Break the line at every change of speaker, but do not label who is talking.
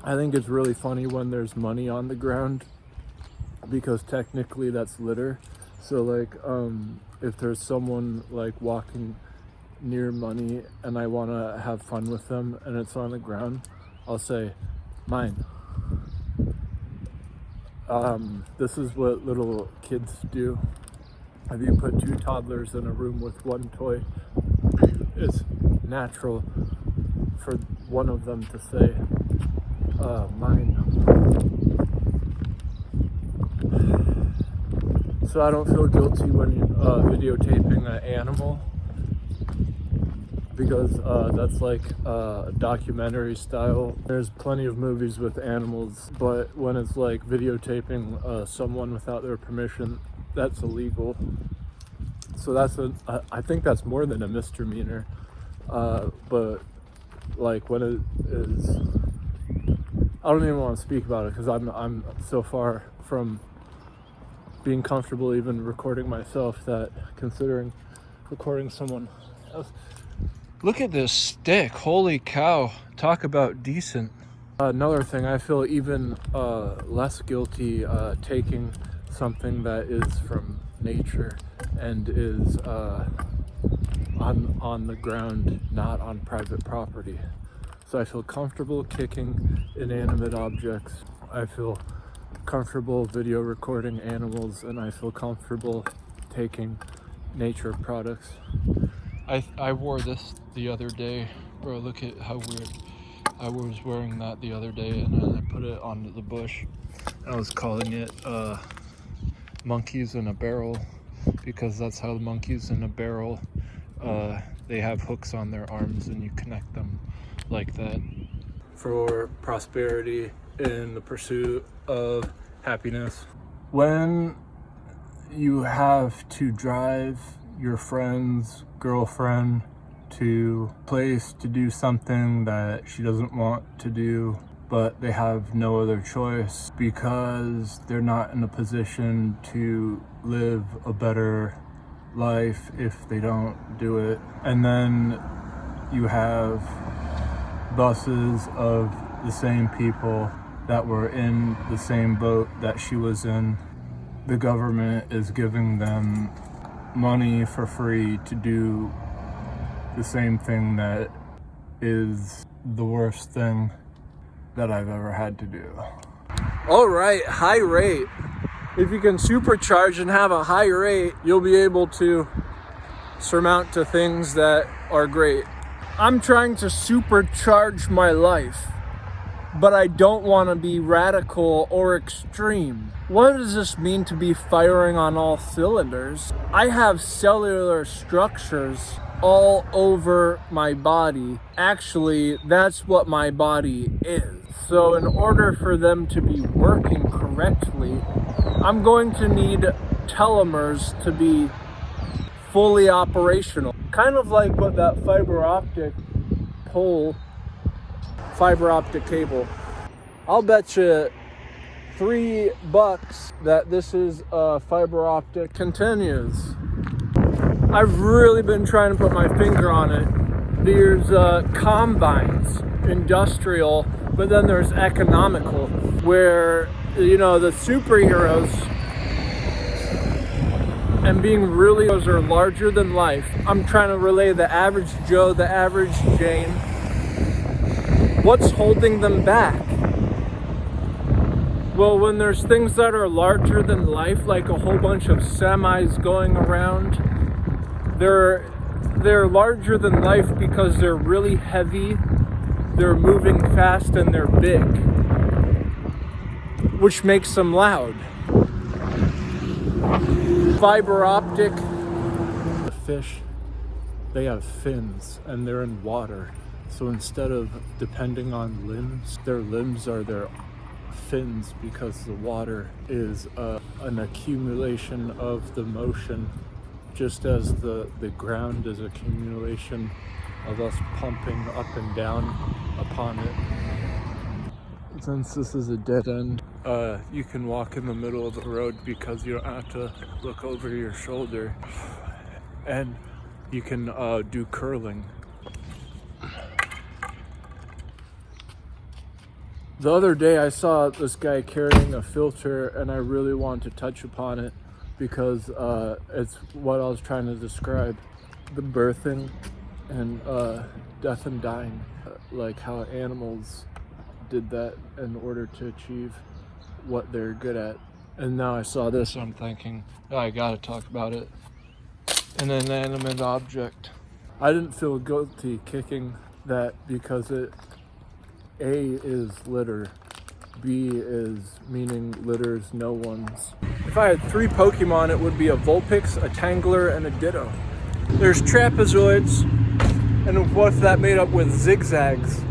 I think it's really funny when there's money on the ground, because technically that's litter. So like if there's someone like walking near money and I want to have fun with them and it's on the ground, I'll say, mine. This is what little kids do. If you put two toddlers in a room with one toy, it's natural for one of them to say, mine. So I don't feel guilty when videotaping an animal, because that's like documentary style. There's plenty of movies with animals, but when it's like videotaping someone without their permission, that's illegal. So I think that's more than a misdemeanor. But like when it is, I don't even want to speak about it because I'm so far from being comfortable even recording myself that considering recording someone else. Look at this stick, holy cow, talk about decent. Another thing, I feel even less guilty taking something that is from nature and is on the ground, not on private property. So I feel comfortable kicking inanimate objects. I feel comfortable video recording animals, and I feel comfortable taking nature products. I wore this the other day. Bro, look at how weird. I was wearing that the other day and then I put it onto the bush. And I was calling it monkeys in a barrel, because that's how the monkeys in a barrel, they have hooks on their arms and you connect them like that for prosperity in the pursuit of happiness. When you have to drive your friend's girlfriend to place to do something that she doesn't want to do, but they have no other choice because they're not in a position to live a better life if they don't do it. And then you have buses of the same people that were in the same boat that she was in. The government is giving them money for free to do the same thing that is the worst thing that I've ever had to do. All right, high rate. If you can supercharge and have a high rate, you'll be able to surmount to things that are great. I'm trying to supercharge my life, but I don't want to be radical or extreme. What does this mean to be firing on all cylinders? I have cellular structures all over my body. Actually, that's what my body is. So in order for them to be working correctly, I'm going to need telomeres to be fully operational. Kind of like what that fiber optic cable. I'll bet you $3 that this is fiber optic continues. I've really been trying to put my finger on it. There's combines, industrial, but then there's economical, where, you know, the superheroes and being really are larger than life. I'm trying to relay the average Joe, the average Jane. What's holding them back? Well, when there's things that are larger than life, like a whole bunch of semis going around, they're larger than life because they're really heavy, they're moving fast, and they're big, which makes them loud. Fiber optic. The fish, they have fins and they're in water. So instead of depending on limbs, their limbs are their fins, because the water is an accumulation of the motion, just as the ground is accumulation of us pumping up and down upon it. Since this is a dead end, you can walk in the middle of the road because you don't have to look over your shoulder, and you can do curling. The other day I saw this guy carrying a filter and I really wanted to touch upon it because it's what I was trying to describe. The birthing and death and dying, like how animals did that in order to achieve what they're good at. And now I saw this and I'm thinking, oh, I gotta talk about it. An inanimate object. I didn't feel guilty kicking that because it A is litter, B is meaning litters no ones. If I had 3 Pokemon, it would be a Vulpix, a Tangler, and a Ditto. There's Trapezoids, and what if that made up with Zigzags?